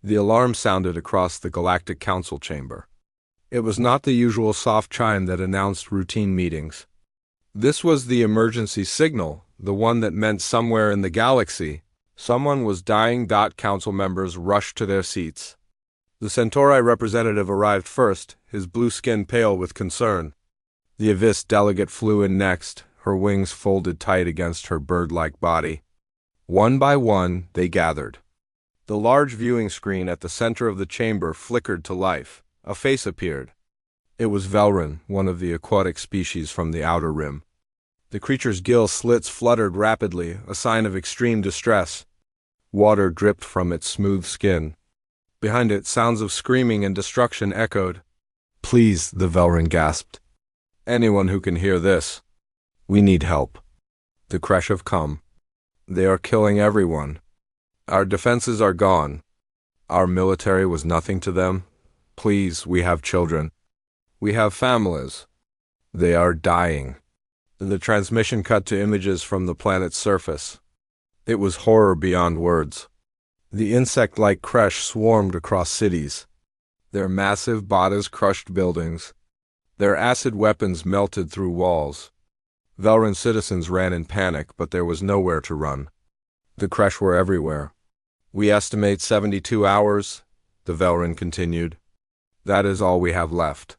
The alarm sounded across the Galactic Council chamber. It was not the usual soft chime that announced routine meetings. This was the emergency signal, the one that meant somewhere in the galaxy, someone was dying. Council members rushed to their seats. The Centauri representative arrived first, his blue skin pale with concern. The Avis delegate flew in next, her wings folded tight against her bird-like body. One by one, they gathered. The large viewing screen at the center of the chamber flickered to life. A face appeared. It was Velrun, one of the aquatic species from the outer rim. The creature's gill slits fluttered rapidly, a sign of extreme distress. Water dripped from its smooth skin. Behind it, sounds of screaming and destruction echoed. "Please," the Velrun gasped. "Anyone who can hear this. We need help. The Kresh have come. They are killing everyone. Our defenses are gone. Our military was nothing to them. Please, we have children. We have families. They are dying." The transmission cut to images from the planet's surface. It was horror beyond words. The insect-like Kresh swarmed across cities. Their massive bodies crushed buildings. Their acid weapons melted through walls. Velrun citizens ran in panic, but there was nowhere to run. The Kresh were everywhere. "We estimate 72 hours, the Velrun continued. "That is all we have left.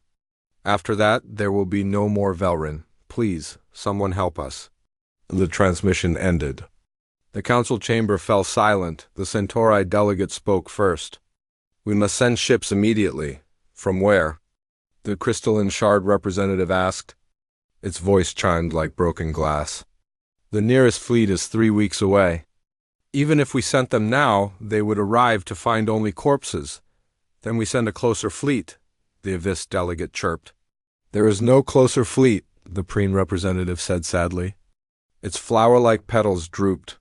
After that, there will be no more Velrun. Please, someone help us." The transmission ended. The council chamber fell silent. The Centauri delegate spoke first. "We must send ships immediately." "From where?" the crystalline shard representative asked. Its voice chimed like broken glass. "The nearest fleet is 3 weeks away. Even if we sent them now, they would arrive to find only corpses. Then we send a closer fleet," the Avis delegate chirped. "There is no closer fleet," the Preen representative said sadly. Its flower-like petals drooped.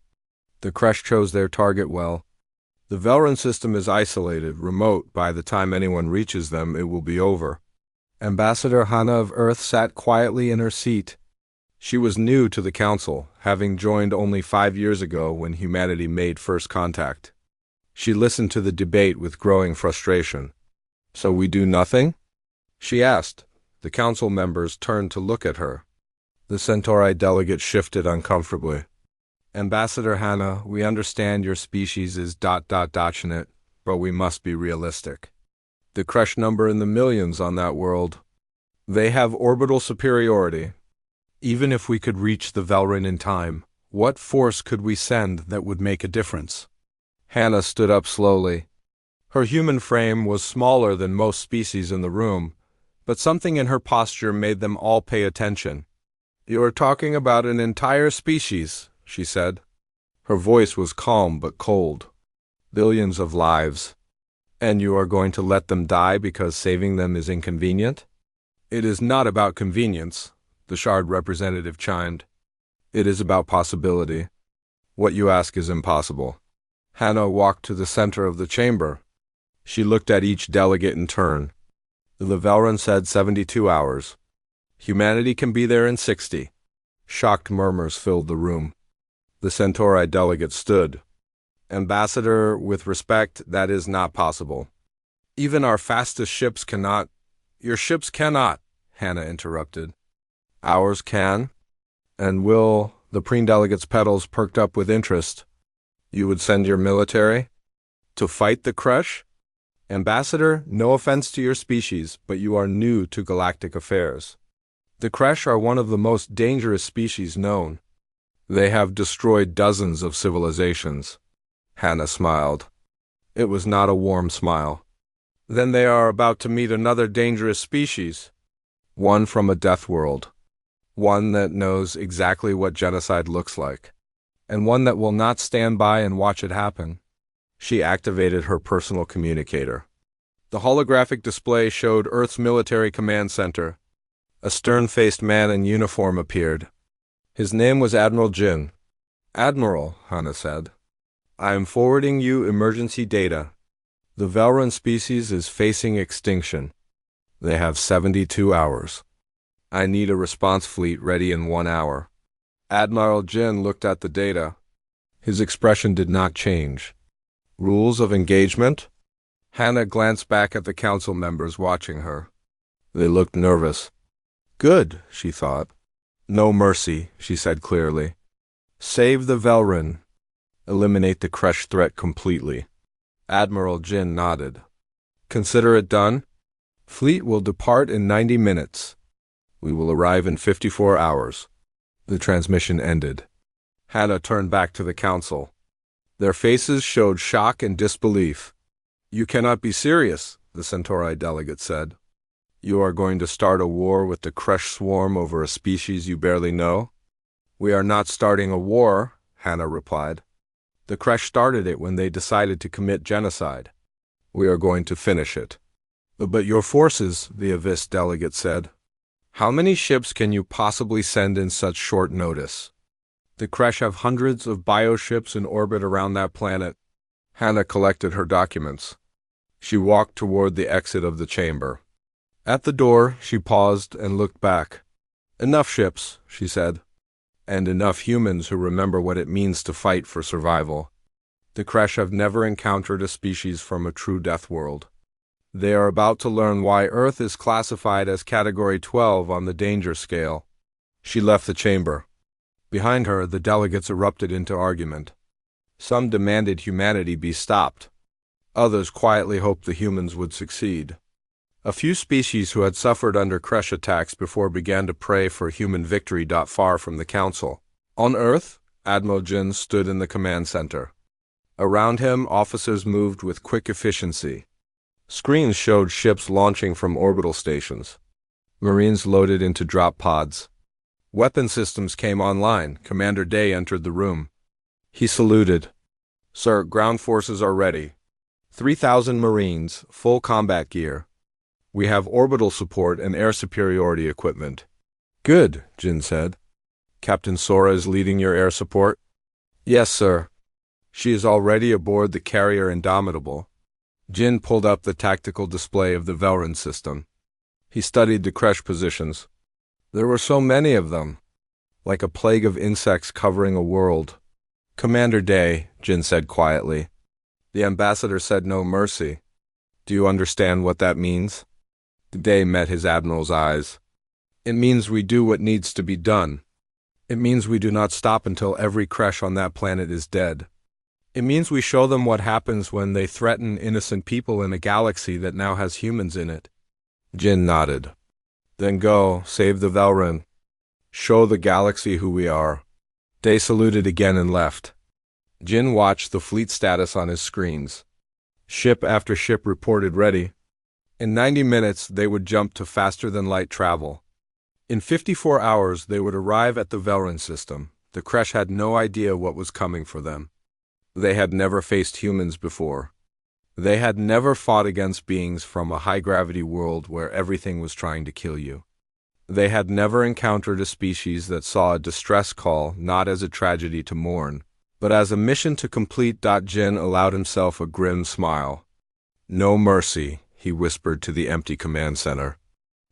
The Kresh chose their target well. "The Velrun system is isolated, remote. By the time anyone reaches them, it will be over." Ambassador Hana of Earth sat quietly in her seat. She was new to the council, having joined only 5 years ago when humanity made first contact. She listened to the debate with growing frustration. "So we do nothing?" she asked. The council members turned to look at her. The Centauri delegate shifted uncomfortably. "Ambassador Hana, we understand your species is ... Dotchinate, but we must be realistic. The Kresh number in the millions on that world. They have orbital superiority. Even if we could reach the Velrun in time, what force could we send that would make a difference?" Hana stood up slowly. Her human frame was smaller than most species in the room, but something in her posture made them all pay attention. "You are talking about an entire species," she said. Her voice was calm but cold. "Billions of lives. And you are going to let them die because saving them is inconvenient?" "It is not about convenience," the Shard representative chimed. "It is about possibility. What you ask is impossible." Hana walked to the center of the chamber. She looked at each delegate in turn. The Velrun said 72 hours. Humanity can be there in 60. Shocked murmurs filled the room. The Centauri delegate stood. "Ambassador, with respect, that is not possible. Even our fastest ships cannot—" "Your ships cannot," Hana interrupted. "Ours can? And will—" The Preen delegate's petals perked up with interest. "You would send your military? To fight the Kresh? Ambassador, no offense to your species, but you are new to galactic affairs. The Kresh are one of the most dangerous species known. They have destroyed dozens of civilizations." Hana smiled. It was not a warm smile. "Then they are about to meet another dangerous species. One from a death world. One that knows exactly what genocide looks like. And one that will not stand by and watch it happen." She activated her personal communicator. The holographic display showed Earth's military command center. A stern-faced man in uniform appeared. His name was Admiral Jin. "Admiral," Hana said, "I am forwarding you emergency data. The Velrun species is facing extinction. They have 72 hours. I need a response fleet ready in 1 hour." Admiral Jin looked at the data. His expression did not change. "Rules of engagement?" Hannah glanced back at the council members watching her. They looked nervous. Good, she thought. No mercy, she said clearly. Save the Velrin. Eliminate the Kresh threat completely. Admiral Jin nodded. Consider it done. Fleet will depart in 90 minutes. We will arrive in 54 hours. The transmission ended. Hannah turned back to the council. Their faces showed shock and disbelief. You cannot be serious, the Centauri delegate said. You are going to start a war with the Kresh swarm over a species you barely know? We are not starting a war, Hannah replied. The Kresh started it when they decided to commit genocide. We are going to finish it. But your forces, the Avis delegate said. How many ships can you possibly send in such short notice? The Kresh have hundreds of bioships in orbit around that planet. Hannah collected her documents. She walked toward the exit of the chamber. At the door, she paused and looked back. Enough ships, she said. And enough humans who remember what it means to fight for survival. The Kresh have never encountered a species from a true death world. They are about to learn why Earth is classified as Category 12 on the danger scale. She left the chamber. Behind her, the delegates erupted into argument. Some demanded humanity be stopped. Others quietly hoped the humans would succeed. A few species who had suffered under Kresh attacks before began to pray for human victory. Far from the council. On Earth, Admiral Jin stood in the command center. Around him, officers moved with quick efficiency. Screens showed ships launching from orbital stations. Marines loaded into drop pods. Weapon systems came online. Commander Day entered the room. He saluted. Sir, ground forces are ready. 3,000 Marines, full combat gear. We have orbital support and air superiority equipment. Good, Jin said. Captain Sora is leading your air support? Yes, sir. She is already aboard the carrier Indomitable. Jin pulled up the tactical display of the Velrin system. He studied the Kresh positions. There were so many of them, like a plague of insects covering a world. Commander Day, Jin said quietly. The ambassador said no mercy. Do you understand what that means? Day met his admiral's eyes. It means we do what needs to be done. It means we do not stop until every Kresh on that planet is dead. It means we show them what happens when they threaten innocent people in a galaxy that now has humans in it. Jin nodded. Then go, save the Velrin. Show the galaxy who we are. Day saluted again and left. Jin watched the fleet status on his screens. Ship after ship reported ready. In 90 minutes, they would jump to faster-than-light travel. In 54 hours, they would arrive at the Velrin system. The Kresh had no idea what was coming for them. They had never faced humans before. They had never fought against beings from a high-gravity world where everything was trying to kill you. They had never encountered a species that saw a distress call not as a tragedy to mourn, but as a mission to complete. Jin allowed himself a grim smile. No mercy, he whispered to the empty command center.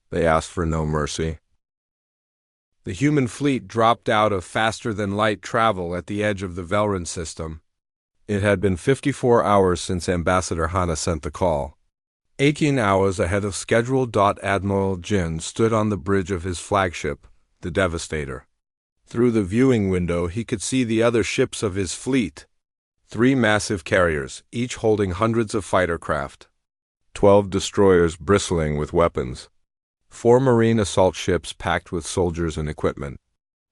They asked for no mercy. The human fleet dropped out of faster-than-light travel at the edge of the Velrin system. It had been 54 hours since Ambassador Hana sent the call. 18 hours ahead of schedule. Admiral Jin stood on the bridge of his flagship, the Devastator. Through the viewing window, he could see the other ships of his fleet. 3 massive carriers, each holding hundreds of fighter craft. 12 destroyers bristling with weapons. 4 marine assault ships packed with soldiers and equipment.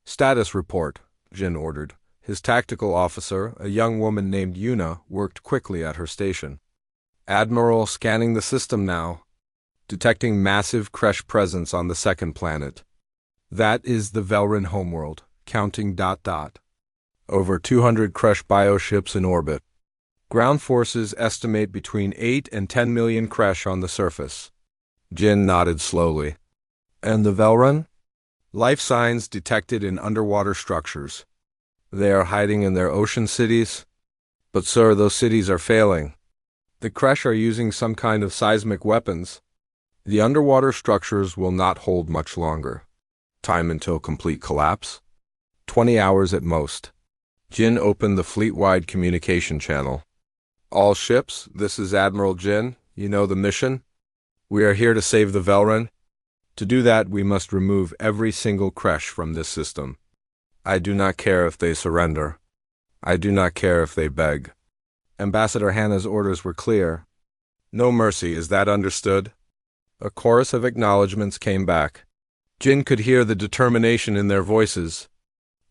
Status report, Jin ordered. His tactical officer, a young woman named Yuna, worked quickly at her station. Admiral, scanning the system now. Detecting massive Kresh presence on the second planet. That is the Velrin homeworld, counting ... Over 200 Kresh bioships in orbit. Ground forces estimate between 8 and 10 million Kresh on the surface. Jin nodded slowly. And the Velrin? Life signs detected in underwater structures. They are hiding in their ocean cities. But sir, those cities are failing. The Kresh are using some kind of seismic weapons. The underwater structures will not hold much longer. Time until complete collapse? 20 hours at most. Jin opened the fleet-wide communication channel. All ships, this is Admiral Jin. You know the mission? We are here to save the Velrun. To do that, we must remove every single creche from this system. I do not care if they surrender. I do not care if they beg. Ambassador Hannah's orders were clear. No mercy, is that understood? A chorus of acknowledgments came back. Jin could hear the determination in their voices.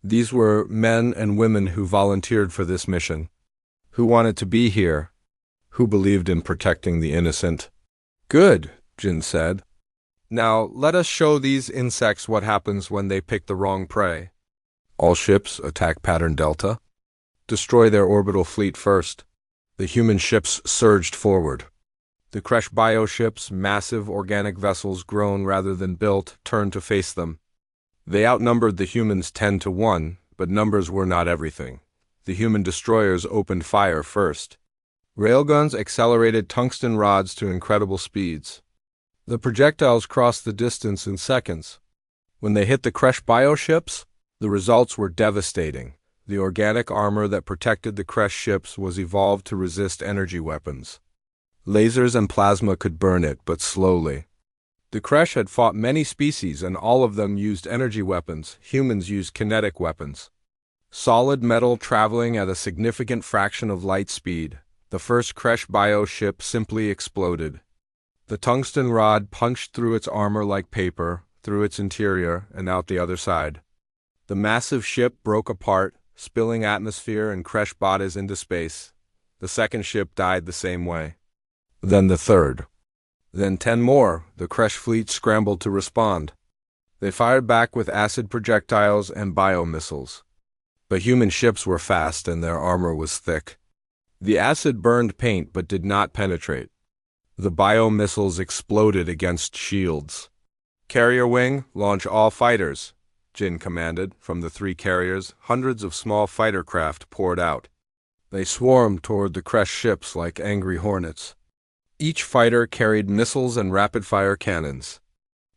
These were men and women who volunteered for this mission, who wanted to be here, who believed in protecting the innocent. Good, Jin said. Now let us show these insects what happens when they pick the wrong prey. All ships attack Pattern Delta. Destroy their orbital fleet first. The human ships surged forward. The Kresh bioships, massive organic vessels grown rather than built, turned to face them. They outnumbered the humans 10-1, but numbers were not everything. The human destroyers opened fire first. Railguns accelerated tungsten rods to incredible speeds. The projectiles crossed the distance in seconds. When they hit the Kresh bioships, the results were devastating. The organic armor that protected the Kresh ships was evolved to resist energy weapons. Lasers and plasma could burn it, but slowly. The Kresh had fought many species, and all of them used energy weapons. Humans used kinetic weapons. Solid metal traveling at a significant fraction of light speed. The first Kresh bio ship simply exploded. The tungsten rod punched through its armor like paper, through its interior, and out the other side. The massive ship broke apart, spilling atmosphere and Kresh bodies into space. The second ship died the same way. Then the third. Then 10 more. The Kresh fleet scrambled to respond. They fired back with acid projectiles and biomissiles. But human ships were fast and their armor was thick. The acid burned paint but did not penetrate. The biomissiles exploded against shields. Carrier wing, launch all fighters, Jin commanded. From the 3 carriers, hundreds of small fighter craft poured out. They swarmed toward the Kresh ships like angry hornets. Each fighter carried missiles and rapid-fire cannons.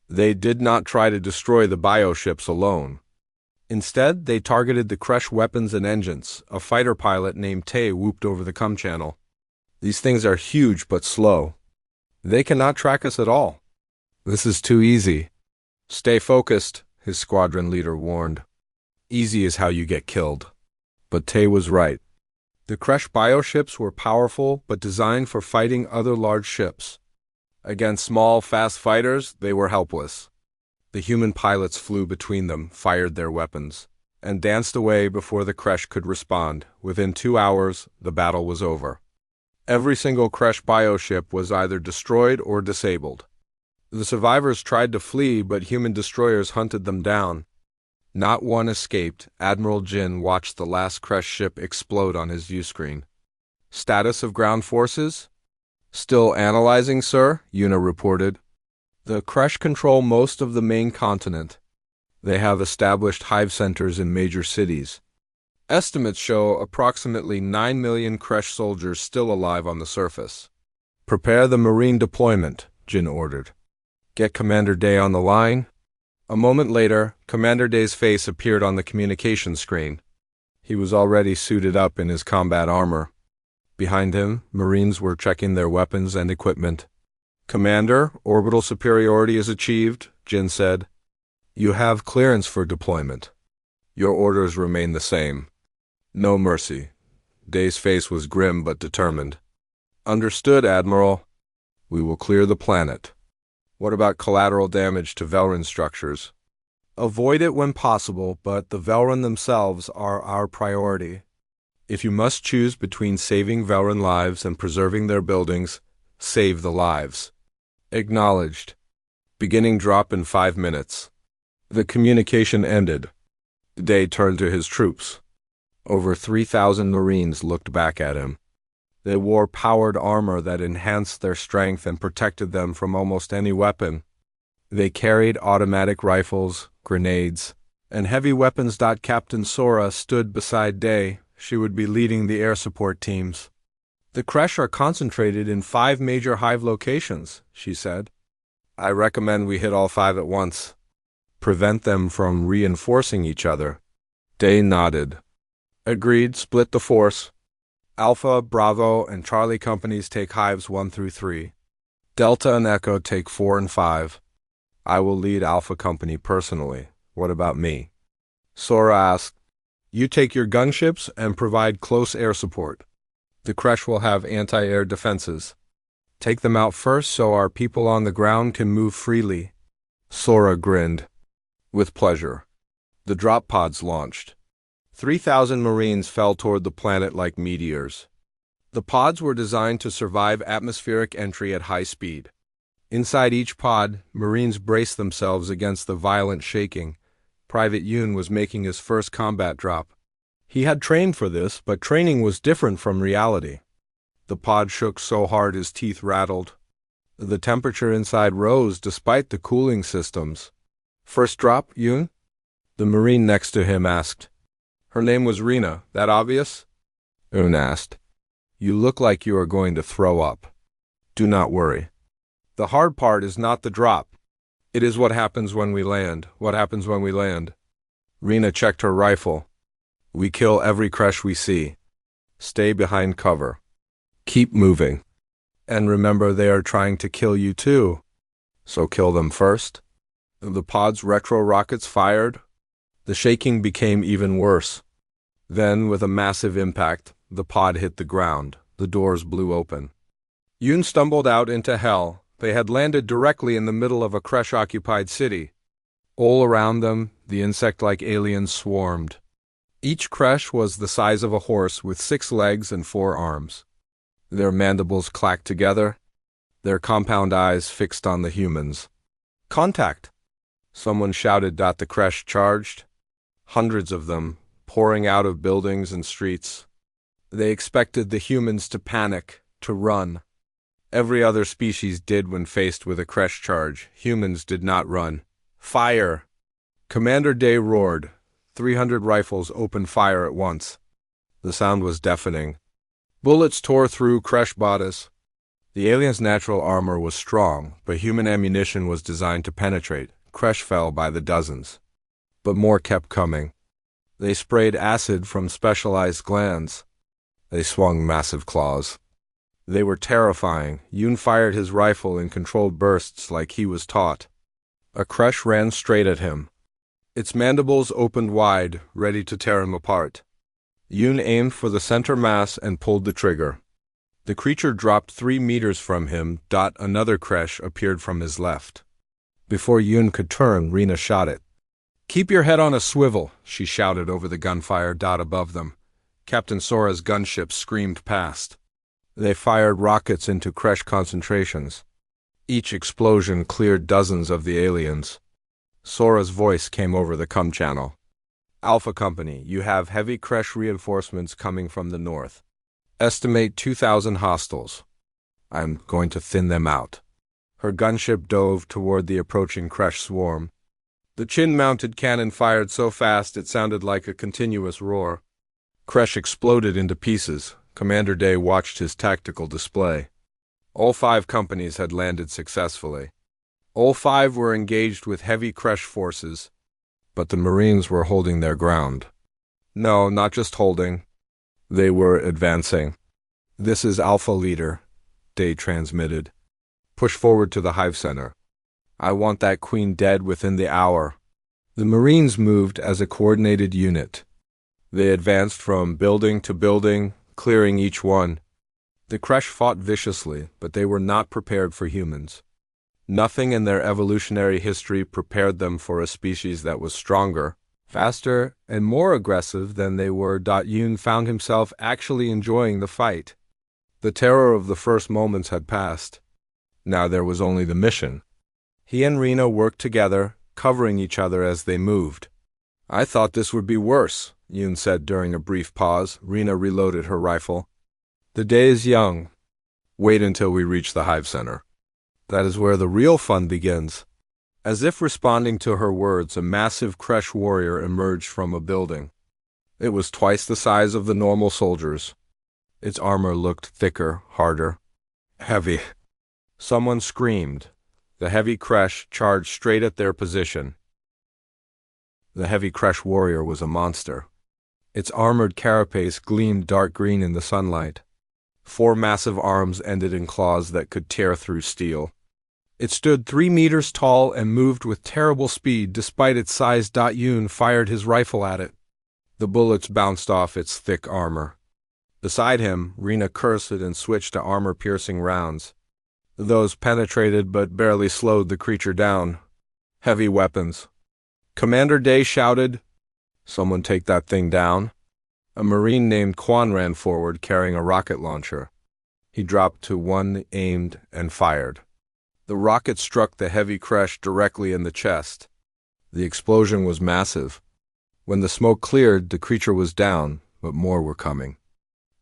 They did not try to destroy the bioships alone. Instead, they targeted the Kresh weapons and engines. A fighter pilot named Tay whooped over the comm channel. These things are huge but slow. They cannot track us at all. This is too easy. Stay focused, his squadron leader warned. Easy is how you get killed. But Tay was right. The Kresh bioships were powerful but designed for fighting other large ships. Against small, fast fighters, they were helpless. The human pilots flew between them, fired their weapons, and danced away before the Kresh could respond. Within 2 hours, the battle was over. Every single Kresh bioship was either destroyed or disabled. The survivors tried to flee, but human destroyers hunted them down. Not one escaped. Admiral Jin watched the last Kresh ship explode on his viewscreen. Status of ground forces? Still analyzing, sir, Yuna reported. The Kresh control most of the main continent. They have established hive centers in major cities. Estimates show approximately 9 million Kresh soldiers still alive on the surface. Prepare the marine deployment, Jin ordered. Get Commander Day on the line. A moment later, Commander Day's face appeared on the communication screen. He was already suited up in his combat armor. Behind him, Marines were checking their weapons and equipment. Commander, orbital superiority is achieved, Jin said. You have clearance for deployment. Your orders remain the same. No mercy. Day's face was grim but determined. Understood, Admiral. We will clear the planet. What about collateral damage to Velrun structures? Avoid it when possible, but the Velrun themselves are our priority. If you must choose between saving Velrun lives and preserving their buildings, save the lives. Acknowledged. Beginning drop in 5 minutes. The communication ended. Day turned to his troops. Over 3,000 Marines looked back at him. They wore powered armor that enhanced their strength and protected them from almost any weapon. They carried automatic rifles, grenades, and heavy weapons. Captain Sora stood beside Day. She would be leading the air support teams. The Kresh are concentrated in 5 major hive locations, she said. I recommend we hit all 5 at once. Prevent them from reinforcing each other. Day nodded. Agreed, split the force. Alpha, Bravo, and Charlie companies take hives 1 through 3. Delta and Echo take 4 and 5. I will lead Alpha Company personally. What about me? Sora asked. You take your gunships and provide close air support. The creche will have anti-air defenses. Take them out first so our people on the ground can move freely. Sora grinned. With pleasure. The drop pods launched. 3,000 Marines fell toward the planet like meteors. The pods were designed to survive atmospheric entry at high speed. Inside each pod, Marines braced themselves against the violent shaking. Private Yoon was making his first combat drop. He had trained for this, but training was different from reality. The pod shook so hard his teeth rattled. The temperature inside rose despite the cooling systems. First drop, Yoon? The Marine next to him asked. Her name was Rena, that obvious? Yoon asked. You look like you are going to throw up. Do not worry. The hard part is not the drop. It is what happens when we land. What happens when we land? Rena checked her rifle. We kill every creche we see. Stay behind cover. Keep moving. And remember they are trying to kill you too. So kill them first. The pod's retro rockets fired. The shaking became even worse. Then, with a massive impact, the pod hit the ground. The doors blew open. Yoon stumbled out into hell. They had landed directly in the middle of a creche-occupied city. All around them, the insect-like aliens swarmed. Each creche was the size of a horse with 6 legs and 4 arms. Their mandibles clacked together, their compound eyes fixed on the humans. Contact! Someone shouted. The creche charged. Hundreds of them, pouring out of buildings and streets. They expected the humans to panic, to run. Every other species did when faced with a creche charge. Humans did not run. Fire! Commander Day roared. 300 rifles opened fire at once. The sound was deafening. Bullets tore through creche bodies. The aliens' natural armor was strong, but human ammunition was designed to penetrate. Creche fell by the dozens. But more kept coming. They sprayed acid from specialized glands. They swung massive claws. They were terrifying. Yoon fired his rifle in controlled bursts like he was taught. A creche ran straight at him. Its mandibles opened wide, ready to tear him apart. Yoon aimed for the center mass and pulled the trigger. The creature dropped 3 meters from him. Another creche appeared from his left. Before Yoon could turn, Rena shot it. Keep your head on a swivel, she shouted over the gunfire. Above them, Captain Sora's gunship screamed past. They fired rockets into creche concentrations. Each explosion cleared dozens of the aliens. Sora's voice came over the comm channel. Alpha Company, you have heavy creche reinforcements coming from the north. Estimate 2,000 hostiles. I'm going to thin them out. Her gunship dove toward the approaching creche swarm. The chin-mounted cannon fired so fast it sounded like a continuous roar. Creche exploded into pieces. Commander Day watched his tactical display. All 5 companies had landed successfully. All 5 were engaged with heavy creche forces, but the Marines were holding their ground. No, not just holding. They were advancing. This is Alpha Leader, Day transmitted. Push forward to the hive center. I want that queen dead within the hour. The Marines moved as a coordinated unit. They advanced from building to building, clearing each one. The creche fought viciously, but they were not prepared for humans. Nothing in their evolutionary history prepared them for a species that was stronger, faster, and more aggressive than they were. Yoon found himself actually enjoying the fight. The terror of the first moments had passed. Now there was only the mission. He and Rena worked together, covering each other as they moved. I thought this would be worse, Yoon said during a brief pause. Rena reloaded her rifle. The day is young. Wait until we reach the hive center. That is where the real fun begins. As if responding to her words, a massive creche warrior emerged from a building. It was twice the size of the normal soldiers. Its armor looked thicker, harder, heavy. Someone screamed. The heavy creche charged straight at their position. The heavy creche warrior was a monster. Its armored carapace gleamed dark green in the sunlight. 4 massive arms ended in claws that could tear through steel. It stood 3 meters tall and moved with terrible speed despite its size. Yoon fired his rifle at it. The bullets bounced off its thick armor. Beside him, Rena cursed and switched to armor-piercing rounds. Those penetrated but barely slowed the creature down. Heavy weapons. Commander Day shouted, "Someone take that thing down." A Marine named Quan ran forward carrying a rocket launcher. He dropped to one, aimed, and fired. The rocket struck the heavy Kresh directly in the chest. The explosion was massive. When the smoke cleared, the creature was down, but more were coming.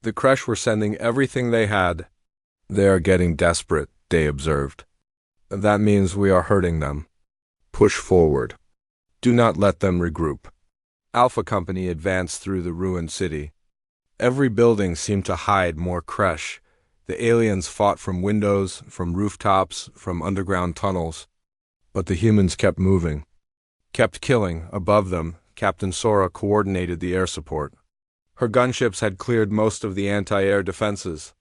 The Kresh were sending everything they had. "They are getting desperate," Day observed. "That means we are hurting them. Push forward. Do not let them regroup." Alpha Company advanced through the ruined city. Every building seemed to hide more Kresh. The aliens fought from windows, from rooftops, from underground tunnels. But the humans kept moving, kept killing. Above them, Captain Sora coordinated the air support. Her gunships had cleared most of the anti-air defenses.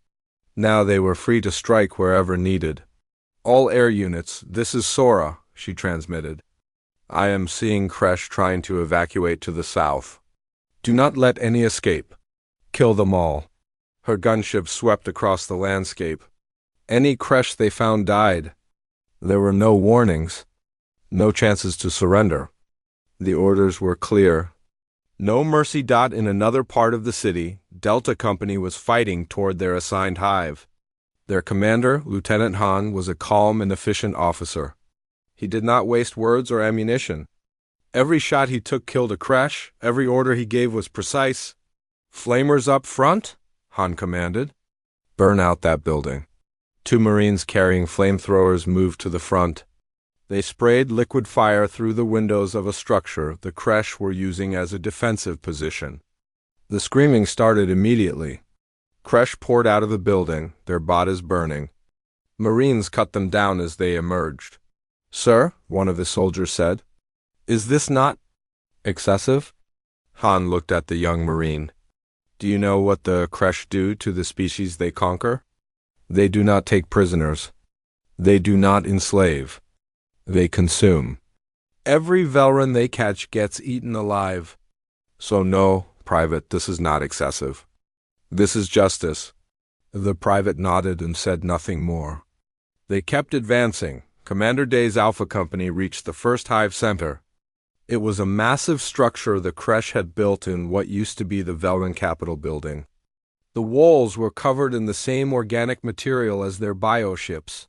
Now they were free to strike wherever needed. "All air units, this is Sora," she transmitted. "I am seeing Kresh trying to evacuate to the south. Do not let any escape. Kill them all." Her gunship swept across the landscape. Any Kresh they found died. There were no warnings, no chances to surrender. The orders were clear. No mercy. In another part of the city, Delta Company was fighting toward their assigned hive. Their commander, Lieutenant Han, was a calm and efficient officer. He did not waste words or ammunition. Every shot he took killed a Kresh. Every order he gave was precise. "Flamers up front," Han commanded. "Burn out that building." 2 Marines carrying flamethrowers moved to the front. They sprayed liquid fire through the windows of a structure the Kresh were using as a defensive position. The screaming started immediately. Kresh poured out of the building, their bodies burning. Marines cut them down as they emerged. "Sir," one of the soldiers said, "is this not excessive?" Han looked at the young Marine. "Do you know what the Kresh do to the species they conquer? They do not take prisoners. They do not enslave. They consume. Every Velran they catch gets eaten alive. So no, Private, this is not excessive. This is justice." The private nodded and said nothing more. They kept advancing. Commander Day's Alpha Company reached the first hive center. It was a massive structure the Kresh had built in what used to be the Velran Capital building. The walls were covered in the same organic material as their bioships.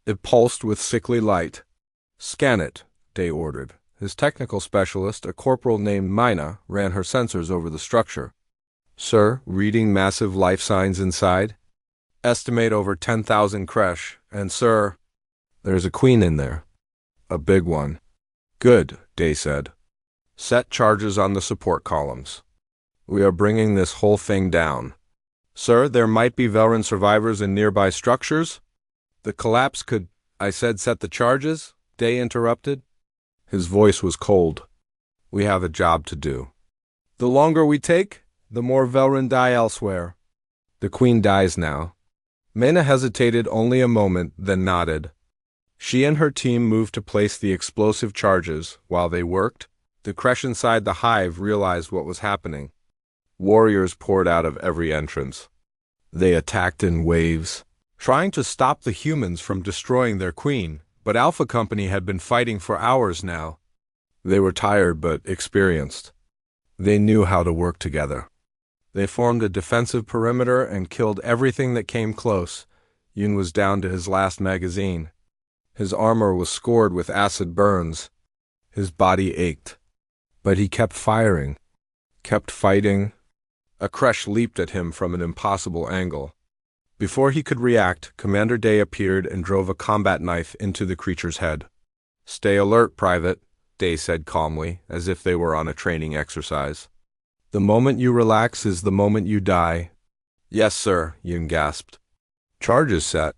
It pulsed with sickly light. "Scan it," Day ordered. His technical specialist, a corporal named Mina, ran her sensors over the structure. "Sir, reading massive life signs inside. Estimate over 10,000 Kresh. And sir, there's a queen in there. A big one." "Good," Day said. "Set charges on the support columns. We are bringing this whole thing down." "Sir, there might be Velran survivors in nearby structures. The collapse could—" "I said set the charges," Day interrupted. His voice was cold. "We have a job to do. The longer we take, the more Velran die elsewhere. The queen dies now." Mena hesitated only a moment, then nodded. She and her team moved to place the explosive charges. While they worked, the Kresh inside the hive realized what was happening. Warriors poured out of every entrance. They attacked in waves, trying to stop the humans from destroying their queen, but Alpha Company had been fighting for hours now. They were tired but experienced. They knew how to work together. They formed a defensive perimeter and killed everything that came close. Yun was down to his last magazine. His armor was scored with acid burns. His body ached. But he kept firing, kept fighting. A Kresh leaped at him from an impossible angle. Before he could react, Commander Day appeared and drove a combat knife into the creature's head. "Stay alert, Private," Day said calmly, as if they were on a training exercise. "The moment you relax is the moment you die." "Yes, sir," Yun gasped. "Charges set,"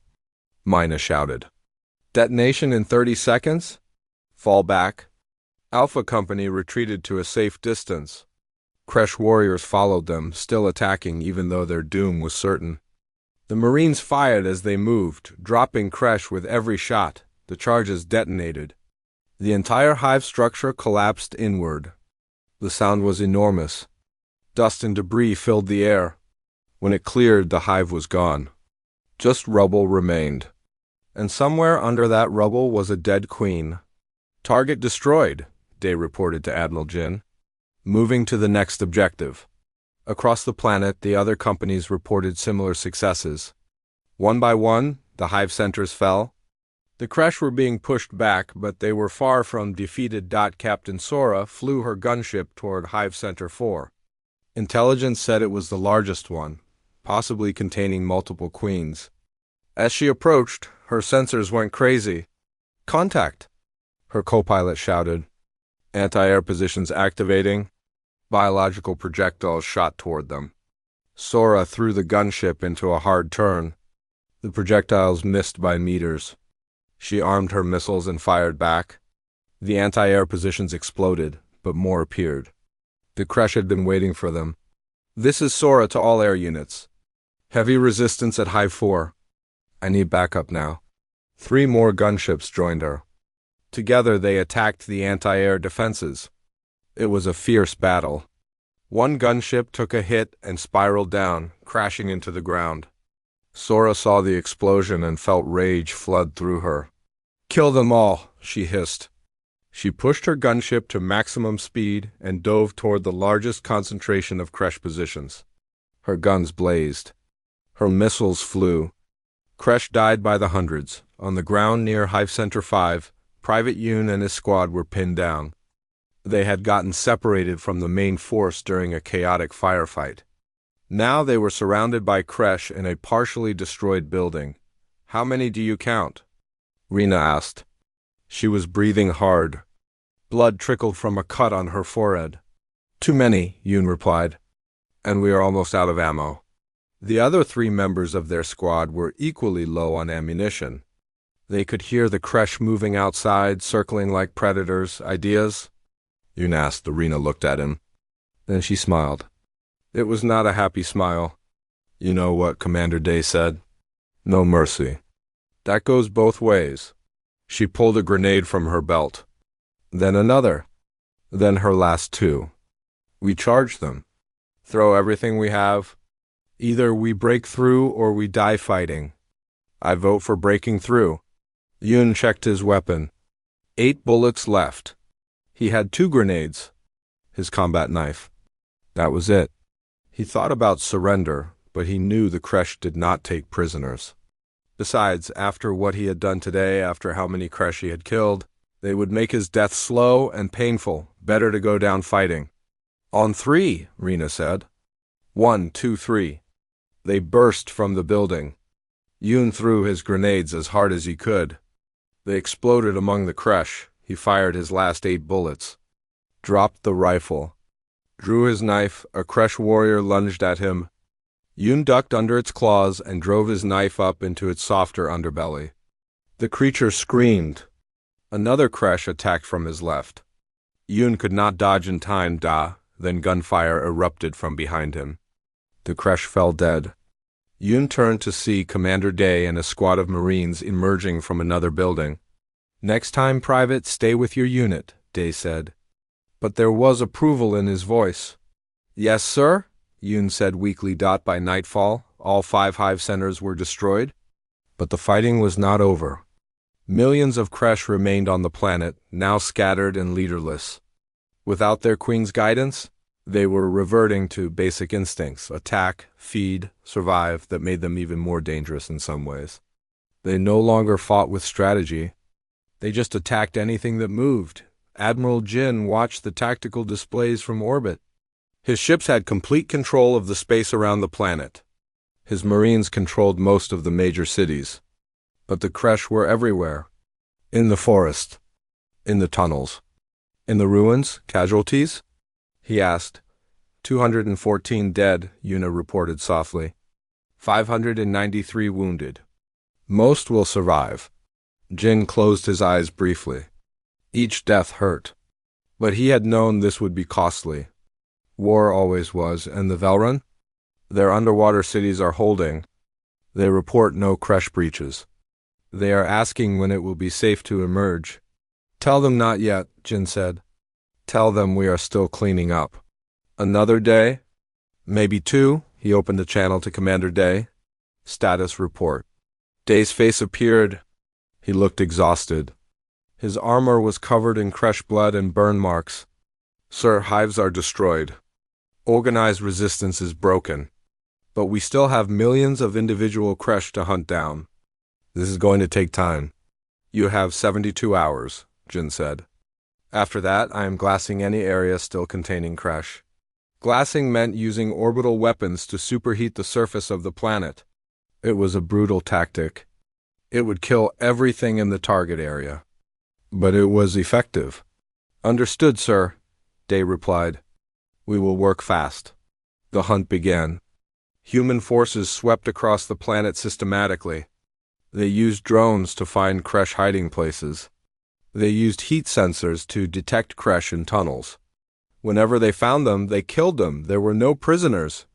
Mina shouted. "Detonation in 30 seconds? Fall back." Alpha Company retreated to a safe distance. Kresh warriors followed them, still attacking even though their doom was certain. The Marines fired as they moved, dropping Kresh with every shot. The charges detonated. The entire hive structure collapsed inward. The sound was enormous. Dust and debris filled the air. When it cleared, the hive was gone. Just rubble remained. And somewhere under that rubble was a dead queen. Target destroyed, Day reported to Admiral Jin. Moving to the next objective. Across the planet, the other companies reported similar successes. One by one, the hive centers fell. The Kresh were being pushed back, but they were far from defeated. Captain Sora flew her gunship toward Hive Center 4. Intelligence said it was the largest one, possibly containing multiple queens. As she approached, her sensors went crazy. "Contact!" her co-pilot shouted. Anti-air positions activating. Biological projectiles shot toward them. Sora threw the gunship into a hard turn. The projectiles missed by meters. She armed her missiles and fired back. The anti-air positions exploded, but more appeared. The Kresh had been waiting for them. "This is Sora to all air units. Heavy resistance at Hive 4. I need backup now." 3 more gunships joined her. Together they attacked the anti-air defenses. It was a fierce battle. One gunship took a hit and spiraled down, crashing into the ground. Sora saw the explosion and felt rage flood through her. "Kill them all," she hissed. She pushed her gunship to maximum speed and dove toward the largest concentration of Kresh positions. Her guns blazed. Her missiles flew. Kresh died by the hundreds. On the ground near Hive Center 5, Private Yoon and his squad were pinned down. They had gotten separated from the main force during a chaotic firefight. Now they were surrounded by Kresh in a partially destroyed building. "How many do you count?" Rena asked. She was breathing hard. Blood trickled from a cut on her forehead. "Too many," Yoon replied. "And we are almost out of ammo." The other 3 members of their squad were equally low on ammunition. They could hear the Kresh moving outside, circling like predators. "Ideas?" Yoon asked. Rena looked at him. Then she smiled. It was not a happy smile. "You know what Commander Day said? No mercy. That goes both ways." She pulled a grenade from her belt. Then another. Then her last 2. "We charge them. Throw everything we have. Either we break through or we die fighting." "I vote for breaking through." Yoon checked his weapon. 8 bullets left. He had 2 grenades. His combat knife. That was it. He thought about surrender, but he knew the Kresh did not take prisoners. Besides, after what he had done today, after how many Kresh he had killed, they would make his death slow and painful. Better to go down fighting. "On 3, Rena said. 1, 2, 3. They burst from the building. Yoon threw his grenades as hard as he could. They exploded among the Kresh. He fired his last 8 bullets. Dropped the rifle. Drew his knife. A Kresh warrior lunged at him. Yoon ducked under its claws and drove his knife up into its softer underbelly. The creature screamed. Another Kresh attacked from his left. Yoon could not dodge in time. Then gunfire erupted from behind him. The Kresh fell dead. Yoon turned to see Commander Day and a squad of Marines emerging from another building. "Next time, Private, stay with your unit," Day said. But there was approval in his voice. "Yes, sir," Yoon said weakly. By nightfall, all 5 hive centers were destroyed. But the fighting was not over. Millions of Kresh remained on the planet, now scattered and leaderless. Without their queen's guidance, they were reverting to basic instincts: attack, feed, survive, that made them even more dangerous in some ways. They no longer fought with strategy. They just attacked anything that moved. Admiral Jin watched the tactical displays from orbit. His ships had complete control of the space around the planet. His Marines controlled most of the major cities. But the Kresh were everywhere. In the forest. In the tunnels. In the ruins, casualties? He asked. 214 dead, Yuna reported softly. 593 wounded. Most will survive. Jin closed his eyes briefly. Each death hurt. But he had known this would be costly. War always was, and the Velrun? Their underwater cities are holding. They report no crash breaches. They are asking when it will be safe to emerge. Tell them not yet, Jin said. Tell them we are still cleaning up. Another day? Maybe 2. He opened the channel to Commander Day. Status report. Day's face appeared. He looked exhausted. His armor was covered in fresh blood and burn marks. Sir, hives are destroyed. Organized resistance is broken. But we still have millions of individual Kresh to hunt down. This is going to take time. You have 72 hours, Jin said. After that, I am glassing any area still containing Kresh. Glassing meant using orbital weapons to superheat the surface of the planet. It was a brutal tactic. It would kill everything in the target area. But it was effective. Understood, sir, Day replied. We will work fast. The hunt began. Human forces swept across the planet systematically. They used drones to find Kresh hiding places. They used heat sensors to detect Kresh in tunnels. Whenever they found them, they killed them. There were no prisoners.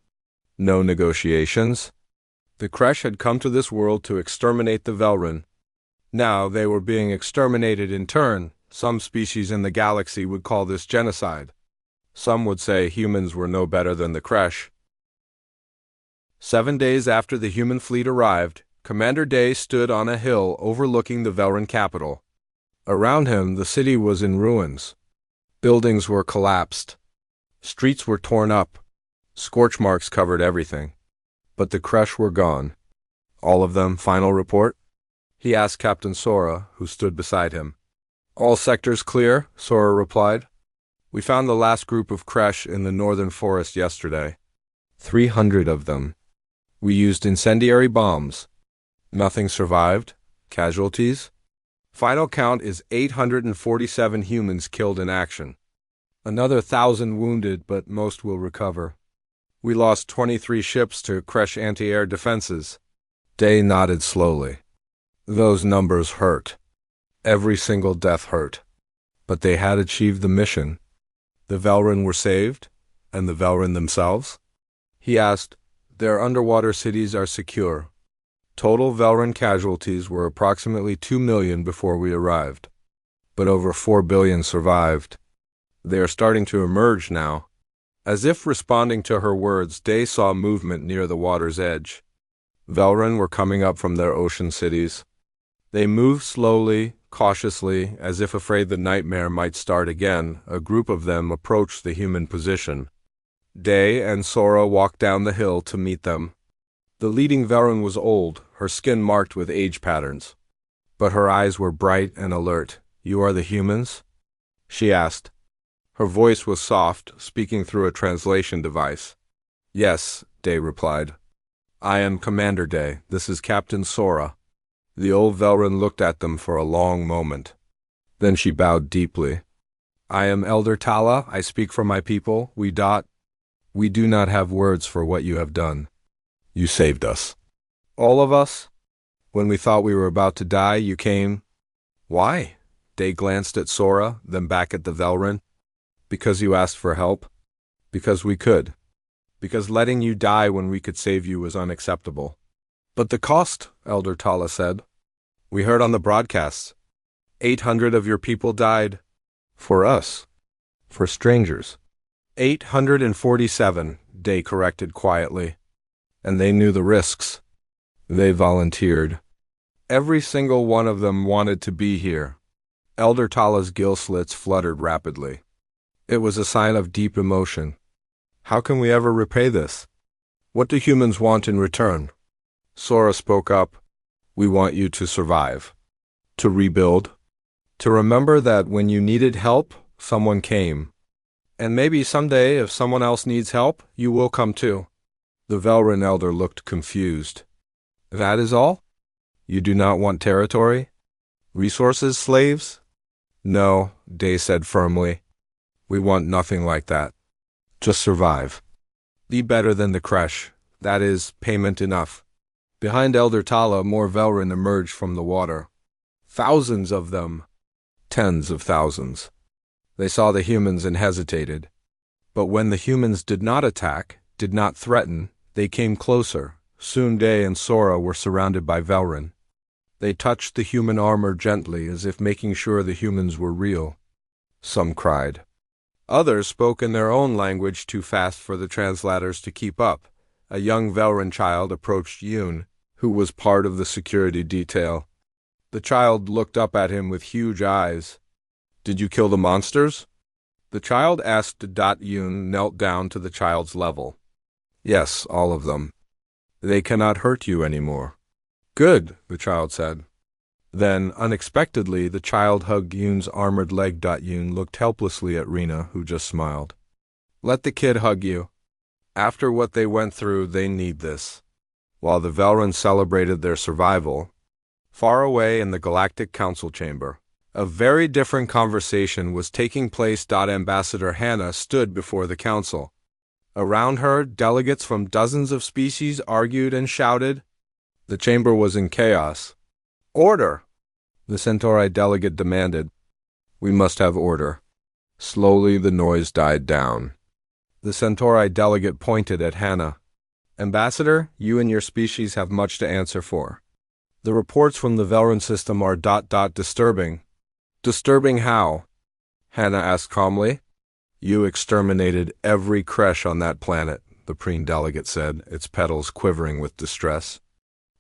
No negotiations. The Kresh had come to this world to exterminate the Velrin. Now they were being exterminated in turn. Some species in the galaxy would call this genocide. Some would say humans were no better than the Kresh. 7 days after the human fleet arrived, Commander Day stood on a hill overlooking the Velrin capital. Around him, the city was in ruins. Buildings were collapsed. Streets were torn up. Scorch marks covered everything. But the Kresh were gone. All of them, final report? He asked Captain Sora, who stood beside him. All sectors clear, Sora replied. We found the last group of Kresh in the northern forest yesterday. 300 of them. We used incendiary bombs. Nothing survived. Casualties? Final count is 847 humans killed in action. Another 1,000 wounded, but most will recover. We lost 23 ships to Kresh anti-air defenses. Day nodded slowly. Those numbers hurt. Every single death hurt. But they had achieved the mission. The Velrin were saved, and the Velrin themselves? He asked, Their underwater cities are secure. Total Velrin casualties were approximately 2 million before we arrived. But over 4 billion survived. They are starting to emerge now. As if responding to her words, Day saw movement near the water's edge. Velrin were coming up from their ocean cities. They moved slowly, cautiously, as if afraid the nightmare might start again. A group of them approached the human position. Day and Sora walked down the hill to meet them. The leading Velrin was old, her skin marked with age patterns. But her eyes were bright and alert. You are the humans? She asked. Her voice was soft, speaking through a translation device. Yes, Day replied. I am Commander Day. This is Captain Sora. The old Velrin looked at them for a long moment. Then she bowed deeply. I am Elder Tala. I speak for my people. We do not have words for what you have done. You saved us. All of us? When we thought we were about to die, you came. Why? Day glanced at Sora, then back at the Velrin. Because you asked for help? Because we could. Because letting you die when we could save you was unacceptable. But the cost, Elder Tala said. We heard on the broadcasts. 800 of your people died. For us. For strangers. 847, Day corrected quietly. And they knew the risks. They volunteered. Every single one of them wanted to be here. Elder Tala's gill slits fluttered rapidly. It was a sign of deep emotion. How can we ever repay this? What do humans want in return? Sora spoke up. We want you to survive. To rebuild. To remember that when you needed help, someone came. And maybe someday, if someone else needs help, you will come too. The Velrin elder looked confused. That is all? You do not want territory? Resources, slaves? No, Day said firmly. We want nothing like that. Just survive. Be better than the Kresh. That is, payment enough. Behind Elder Tala, more Velrin emerged from the water. Thousands of them. Tens of thousands. They saw the humans and hesitated. But when the humans did not attack, did not threaten, they came closer, Soon Day and Sora were surrounded by Velrin. They touched the human armor gently, as if making sure the humans were real. Some cried. Others spoke in their own language too fast for the translators to keep up. A young Velrin child approached Yoon, who was part of the security detail. The child looked up at him with huge eyes. "Did you kill the monsters?" The child asked. Yoon knelt down to the child's level. "Yes, all of them. They cannot hurt you anymore." "Good," the child said. Then, unexpectedly, the child hugged Yoon's armored leg. Yoon looked helplessly at Rena, who just smiled. "Let the kid hug you. After what they went through, they need this." While the Velrin celebrated their survival, far away in the Galactic Council chamber, a very different conversation was taking place. Ambassador Hannah stood before the council. Around her, delegates from dozens of species argued and shouted. The chamber was in chaos. "Order!" the Centauri delegate demanded. "We must have order." Slowly the noise died down. The Centauri delegate pointed at Hannah. "Ambassador, you and your species have much to answer for. The reports from the Velrin system are disturbing." "Disturbing how?" Hannah asked calmly. "You exterminated every creche on that planet," the preen delegate said, its petals quivering with distress.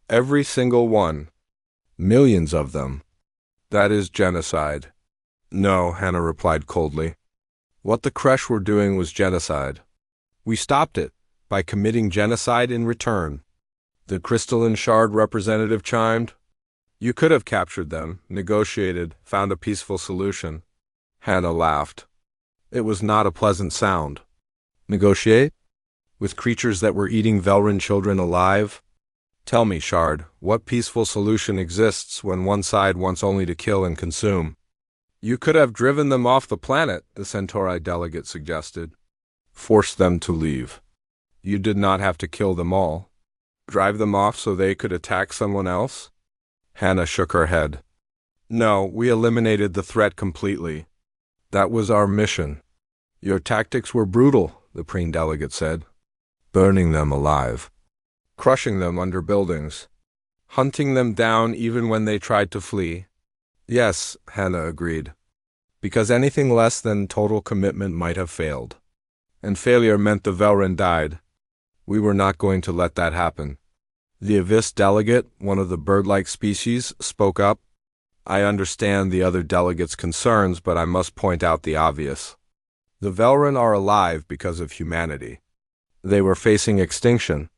"Every single one. Millions of them. That is genocide." "No," Hannah replied coldly. "What the creche were doing was genocide. We stopped it by committing genocide in return." The crystalline shard representative chimed. "You could have captured them, negotiated, found a peaceful solution." Hannah laughed. It was not a pleasant sound. Negotiate? With creatures that were eating Velrin children alive? Tell me, Shard, what peaceful solution exists when one side wants only to kill and consume? "You could have driven them off the planet," the Centauri delegate suggested. "Force them to leave. You did not have to kill them all. Drive them off so they could attack someone else?" Hannah shook her head. "No, we eliminated the threat completely. That was our mission." "Your tactics were brutal," the preen delegate said. "Burning them alive. Crushing them under buildings. Hunting them down even when they tried to flee." "Yes," Hannah agreed. "Because anything less than total commitment might have failed. And failure meant the Velrin died. We were not going to let that happen." The Avis delegate, one of the bird-like species, spoke up. "I understand the other delegates' concerns, but I must point out the obvious. The Velrin are alive because of humanity. They were facing extinction.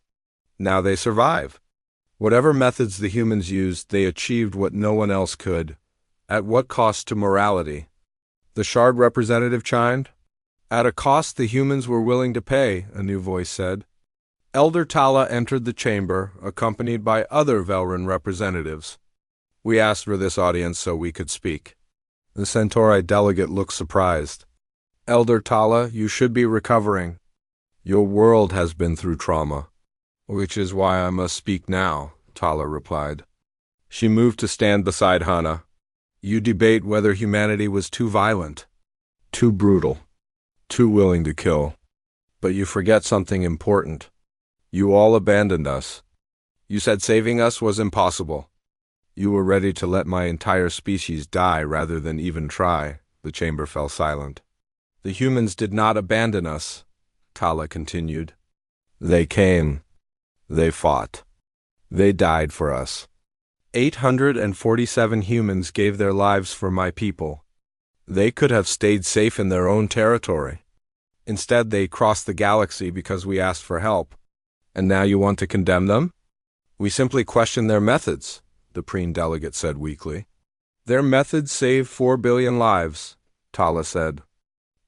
Now they survive. Whatever methods the humans used, they achieved what no one else could. At what cost to morality?" The Shard representative chimed. "At a cost the humans were willing to pay," a new voice said. Elder Tala entered the chamber, accompanied by other Velrin representatives. "We asked for this audience so we could speak." The Centauri delegate looked surprised. "Elder Tala, you should be recovering. Your world has been through trauma." "Which is why I must speak now," Tala replied. She moved to stand beside Hannah. "You debate whether humanity was too violent, too brutal, too willing to kill. But you forget something important. You all abandoned us. You said saving us was impossible. You were ready to let my entire species die rather than even try." The chamber fell silent. "The humans did not abandon us," Tala continued. "They came. They fought. They died for us. 847 humans gave their lives for my people. They could have stayed safe in their own territory. Instead, they crossed the galaxy because we asked for help. And now you want to condemn them?" "We simply question their methods," the preen delegate said weakly. "Their methods saved 4 billion lives," Tala said.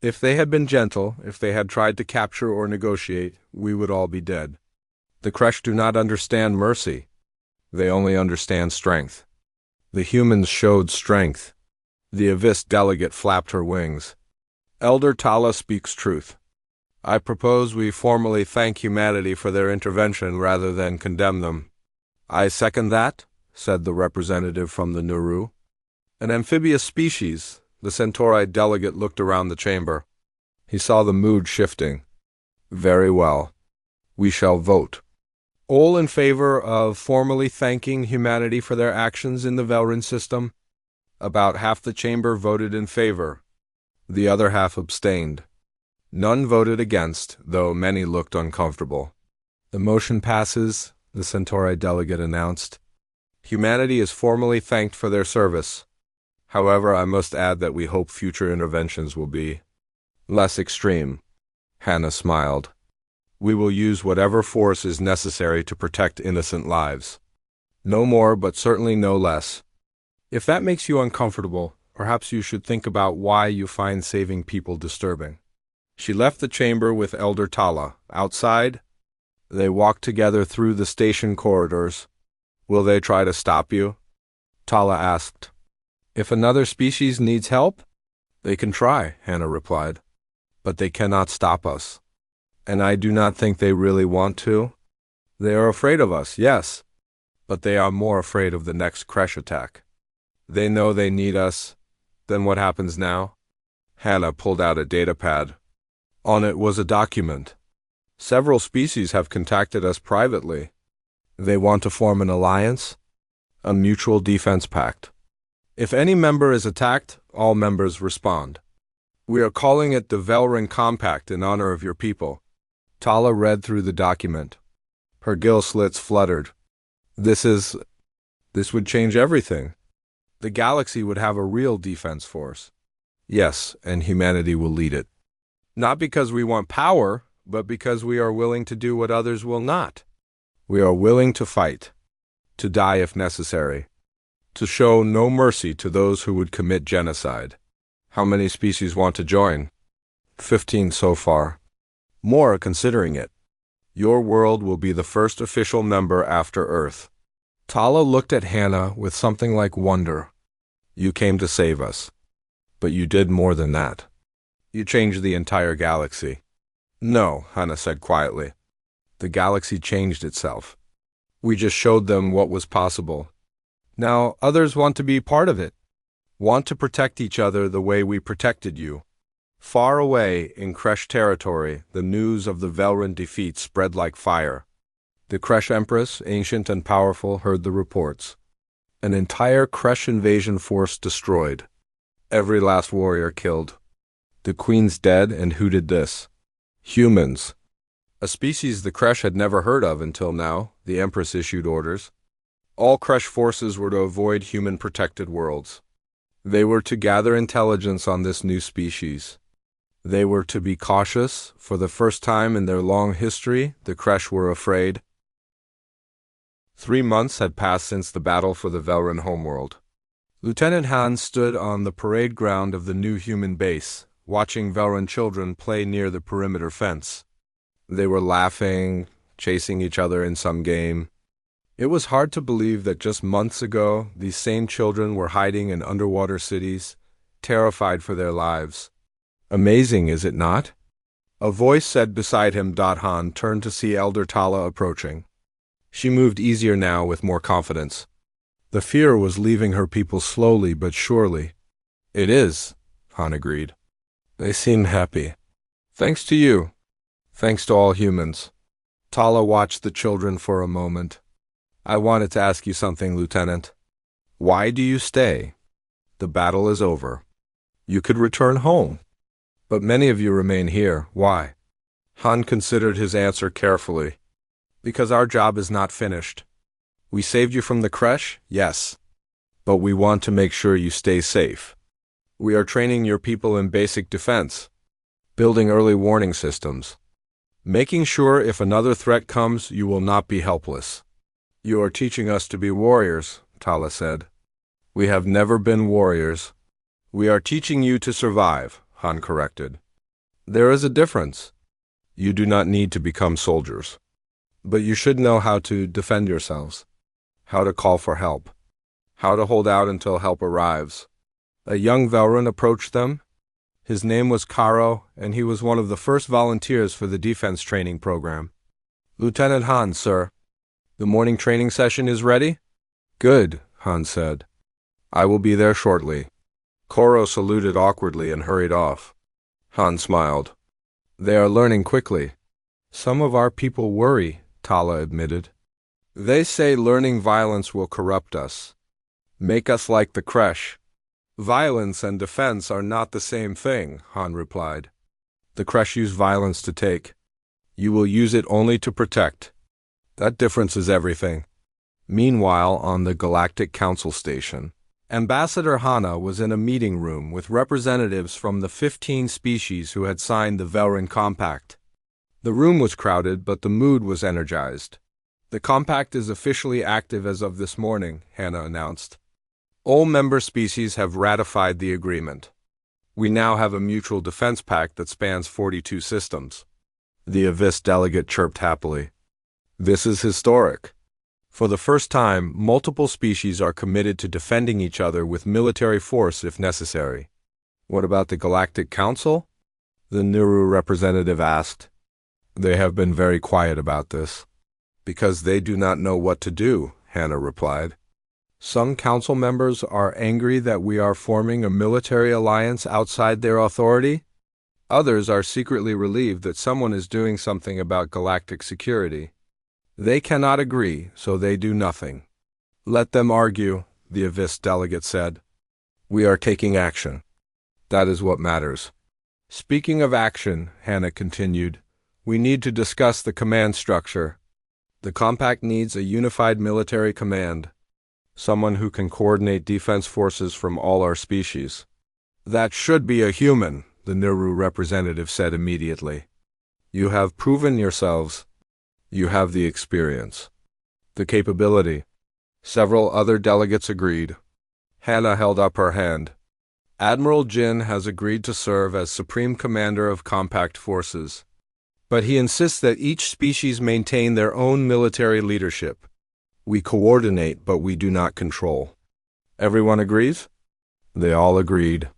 "If they had been gentle, if they had tried to capture or negotiate, we would all be dead. The Kresh do not understand mercy. They only understand strength. The humans showed strength." The Avis delegate flapped her wings. "Elder Tala speaks truth. I propose we formally thank humanity for their intervention rather than condemn them." "I second that," said the representative from the Nuru. "An amphibious species," the Centauri delegate looked around the chamber. He saw the mood shifting. "Very well. We shall vote. All in favor of formally thanking humanity for their actions in the Velrin system? About half the chamber voted in favor. The other half abstained. None voted against, though many looked uncomfortable. The motion passes, the Centauri delegate announced. Humanity is formally thanked for their service. However, I must add that we hope future interventions will be less extreme. Hannah smiled. We will use whatever force is necessary to protect innocent lives. No more, but certainly no less. If that makes you uncomfortable, perhaps you should think about why you find saving people disturbing. She left the chamber with Elder Tala. Outside, they walked together through the station corridors. Will they try to stop you? Tala asked. If another species needs help, they can try, Hannah replied. But they cannot stop us. And I do not think they really want to. They are afraid of us, yes, but they are more afraid of the next crash attack. They know they need us. Then what happens now? Hannah pulled out a datapad. On it was a document. Several species have contacted us privately. They want to form an alliance, a mutual defense pact. If any member is attacked, all members respond. We are calling it the Velrin Compact in honor of your people. Tala read through the document. Her gill slits fluttered. This would change everything. The galaxy would have a real defense force. Yes, and humanity will lead it. Not because we want power, but because we are willing to do what others will not. We are willing to fight, to die if necessary, to show no mercy to those who would commit genocide. How many species want to join? 15 so far. More are considering it. Your world will be the first official member after Earth. Tala looked at Hannah with something like wonder. You came to save us. But you did more than that. You changed the entire galaxy. No, Hannah said quietly. The galaxy changed itself. We just showed them what was possible. Now others want to be part of it. Want to protect each other the way we protected you. Far away, in Kresh territory, the news of the Velrin defeat spread like fire. The Kresh Empress, ancient and powerful, heard the reports. An entire Kresh invasion force destroyed. Every last warrior killed. The Queen's dead, and who did this? Humans. A species the Kresh had never heard of until now, the Empress issued orders. All Kresh forces were to avoid human-protected worlds. They were to gather intelligence on this new species. They were to be cautious. For the first time in their long history, the Kresh were afraid. 3 months had passed since the battle for the Velrin homeworld. Lieutenant Han stood on the parade ground of the new human base, watching Velrin children play near the perimeter fence. They were laughing, chasing each other in some game. It was hard to believe that just months ago, these same children were hiding in underwater cities, terrified for their lives. Amazing, is it not? A voice said beside him. Han turned to see Elder Tala approaching. She moved easier now with more confidence. The fear was leaving her people slowly but surely. It is, Han agreed. They seem happy. Thanks to you. Thanks to all humans. Tala watched the children for a moment. I wanted to ask you something, Lieutenant. Why do you stay? The battle is over. You could return home. But many of you remain here. Why? Han considered his answer carefully. Because our job is not finished. We saved you from the Kresh, yes. But we want to make sure you stay safe. We are training your people in basic defense, building early warning systems, making sure if another threat comes, you will not be helpless. You are teaching us to be warriors, Tala said. We have never been warriors. We are teaching you to survive, Han corrected. There is a difference. You do not need to become soldiers. But you should know how to defend yourselves, how to call for help, how to hold out until help arrives. A young Velrin approached them. His name was Karo, and he was one of the first volunteers for the defense training program. Lieutenant Han, sir. The morning training session is ready? Good, Han said. I will be there shortly. Koro saluted awkwardly and hurried off. Han smiled. They are learning quickly. Some of our people worry, Tala admitted. They say learning violence will corrupt us, make us like the Kresh. Violence and defense are not the same thing, Han replied. The Kresh use violence to take. You will use it only to protect. That difference is everything. Meanwhile, on the Galactic Council Station, Ambassador Hana was in a meeting room with representatives from the 15 species who had signed the Velrin Compact. The room was crowded, but the mood was energized. The compact is officially active as of this morning, Hana announced. All member species have ratified the agreement. We now have a mutual defense pact that spans 42 systems. The Avis delegate chirped happily. This is historic. For the first time, multiple species are committed to defending each other with military force if necessary. What about the Galactic Council? The Nuru representative asked. They have been very quiet about this. Because they do not know what to do, Hana replied. Some council members are angry that we are forming a military alliance outside their authority. Others are secretly relieved that someone is doing something about galactic security. They cannot agree, so they do nothing. Let them argue, the Avis delegate said. We are taking action. That is what matters. Speaking of action, Hana continued, we need to discuss the command structure. The compact needs a unified military command. Someone who can coordinate defense forces from all our species. That should be a human, the Nuru representative said immediately. You have proven yourselves. You have the experience. The capability. Several other delegates agreed. Hana held up her hand. Admiral Jin has agreed to serve as Supreme Commander of Compact Forces. But he insists that each species maintain their own military leadership. We coordinate, but we do not control. Everyone agrees? They all agreed.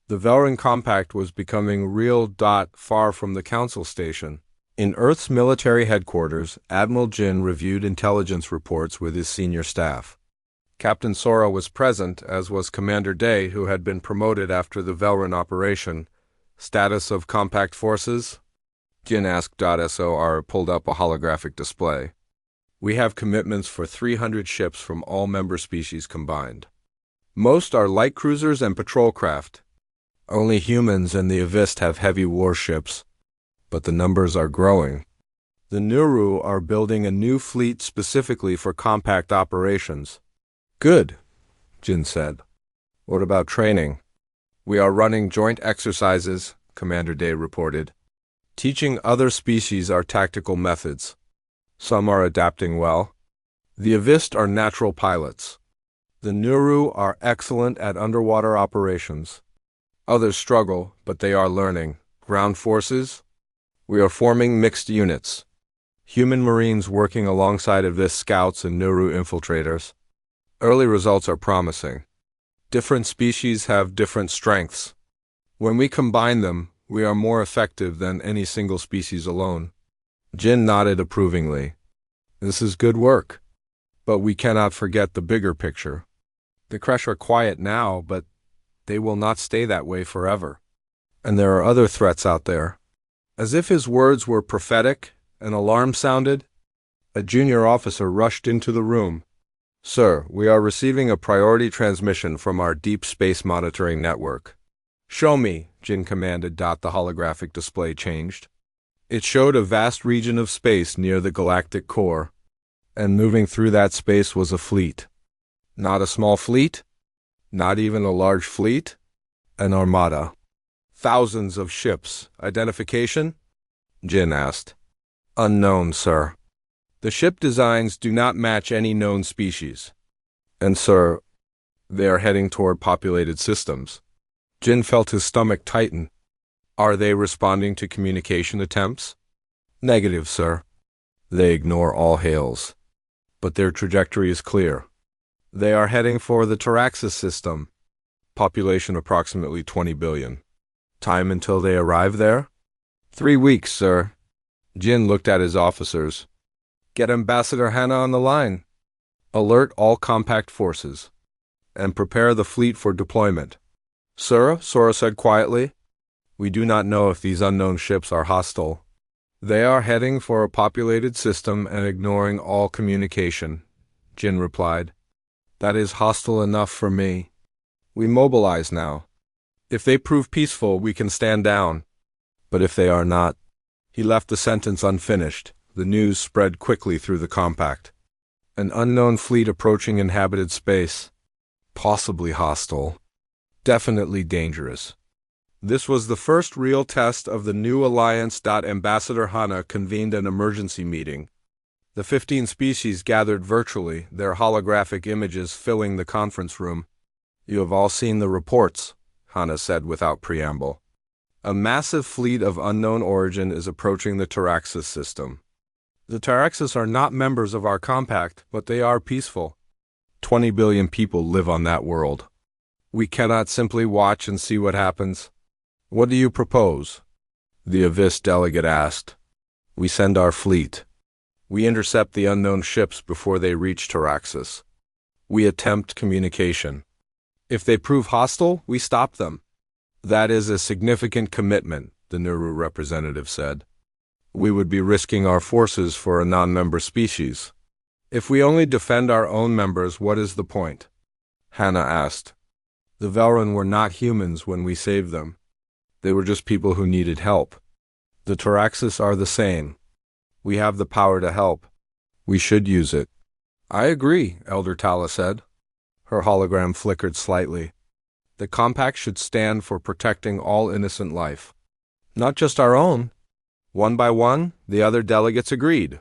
The Velrin Compact was becoming real. Far from the Council Station. In Earth's military headquarters, Admiral Jin reviewed intelligence reports with his senior staff. Captain Sora was present, as was Commander Day, who had been promoted after the Velrin operation. Status of compact forces? Jin asked. SOR pulled up a holographic display. We have commitments for 300 ships from all member species combined. Most are light cruisers and patrol craft. Only humans and the Avist have heavy warships. But the numbers are growing. The Nuru are building a new fleet specifically for compact operations. Good, Jin said. What about training? We are running joint exercises, Commander Day reported, teaching other species our tactical methods. Some are adapting well. The Avist are natural pilots. The Nuru are excellent at underwater operations. Others struggle, but they are learning. Ground forces? We are forming mixed units. Human Marines working alongside Avist scouts and Nuru infiltrators. Early results are promising. Different species have different strengths. When we combine them, we are more effective than any single species alone. Jin nodded approvingly. This is good work. But we cannot forget the bigger picture. The Kresh are quiet now, but they will not stay that way forever. And there are other threats out there. As if his words were prophetic, an alarm sounded. A junior officer rushed into the room. Sir, we are receiving a priority transmission from our deep space monitoring network. Show me, Jin commanded. The holographic display changed. It showed a vast region of space near the galactic core, and moving through that space was a fleet. Not a small fleet, not even a large fleet, an armada. Thousands of ships. Identification? Jin asked. Unknown, sir. The ship designs do not match any known species. And, sir, they are heading toward populated systems. Jin felt his stomach tighten. Are they responding to communication attempts? Negative, sir. They ignore all hails. But their trajectory is clear. They are heading for the Taraxis system. Population approximately 20 billion. Time until they arrive there? 3 weeks, sir. Jin looked at his officers. Get Ambassador Hana on the line. Alert all compact forces. And prepare the fleet for deployment. Sir, Sora said quietly. We do not know if these unknown ships are hostile. They are heading for a populated system and ignoring all communication, Jin replied. That is hostile enough for me. We mobilize now. If they prove peaceful, we can stand down. But if they are not... He left the sentence unfinished. The news spread quickly through the compact. An unknown fleet approaching inhabited space. Possibly hostile. Definitely dangerous. This was the first real test of the new alliance. Ambassador Hana convened an emergency meeting. The 15 species gathered virtually, their holographic images filling the conference room. You have all seen the reports, Hana said without preamble. A massive fleet of unknown origin is approaching the Taraxis system. The Taraxis are not members of our compact, but they are peaceful. 20 billion people live on that world. We cannot simply watch and see what happens. What do you propose? The Avis delegate asked. We send our fleet. We intercept the unknown ships before they reach Taraxis. We attempt communication. If they prove hostile, we stop them. That is a significant commitment, the Nuru representative said. We would be risking our forces for a non-member species. If we only defend our own members, what is the point? Hana asked. The Velrun were not humans when we saved them. They were just people who needed help. The Taraxis are the same. We have the power to help. We should use it. I agree, Elder Tala said. Her hologram flickered slightly. The compact should stand for protecting all innocent life. Not just our own. One by one, the other delegates agreed.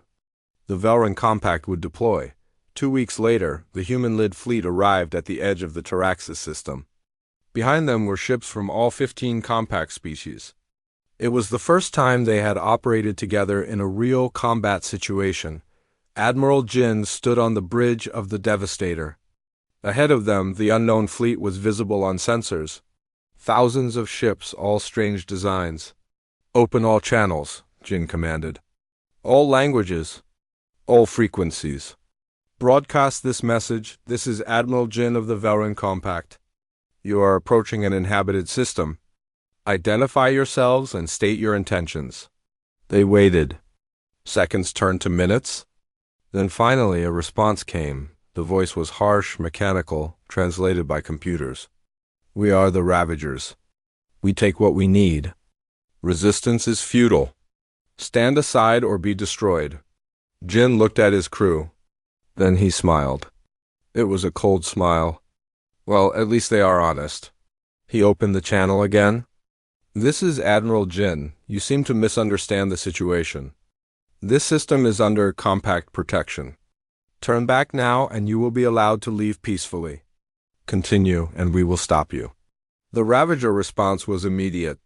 The Velrun compact would deploy. 2 weeks later, the human-led fleet arrived at the edge of the Taraxis system. Behind them were ships from all 15 compact species. It was the first time they had operated together in a real combat situation. Admiral Jin stood on the bridge of the Devastator. Ahead of them, the unknown fleet was visible on sensors. Thousands of ships, all strange designs. Open all channels, Jin commanded. All languages. All frequencies. Broadcast this message. This is Admiral Jin of the Velrun Compact. You are approaching an inhabited system. Identify yourselves and state your intentions. They waited. Seconds turned to minutes. Then finally a response came. The voice was harsh, mechanical, translated by computers. We are the Ravagers. We take what we need. Resistance is futile. Stand aside or be destroyed. Jin looked at his crew. Then he smiled. It was a cold smile. Well, at least they are honest. He opened the channel again. This is Admiral Jin. You seem to misunderstand the situation. This system is under compact protection. Turn back now and you will be allowed to leave peacefully. Continue and we will stop you. The Ravager response was immediate.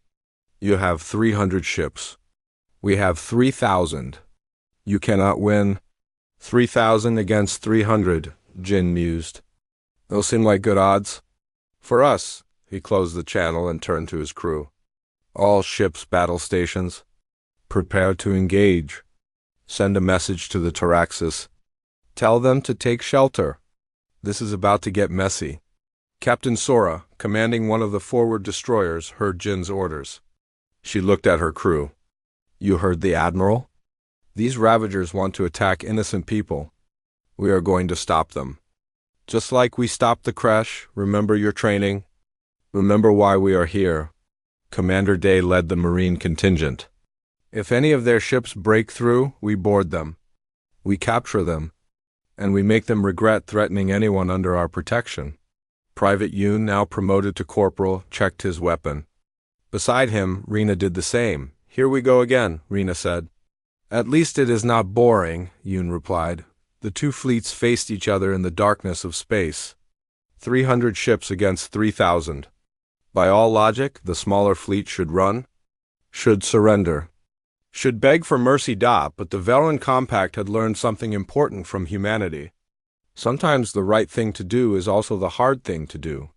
You have 300 ships. We have 3,000. You cannot win. 3,000 against 300, Jin mused. Those seem like good odds. For us, he closed the channel and turned to his crew. All ships' battle stations. Prepare to engage. Send a message to the Taraxis. Tell them to take shelter. This is about to get messy. Captain Sora, commanding one of the forward destroyers, heard Jin's orders. She looked at her crew. You heard the Admiral? These Ravagers want to attack innocent people. We are going to stop them. Just like we stopped the crash, remember your training. Remember why we are here. Commander Day led the Marine contingent. If any of their ships break through, we board them. We capture them. And we make them regret threatening anyone under our protection. Private Yoon, now promoted to corporal, checked his weapon. Beside him, Rena did the same. Here we go again, Rena said. At least it is not boring, Yoon replied. The two fleets faced each other in the darkness of space. 300 ships against 3,000. By all logic, the smaller fleet should run, should surrender, should beg for mercy. But the Velrun Compact had learned something important from humanity. Sometimes the right thing to do is also the hard thing to do.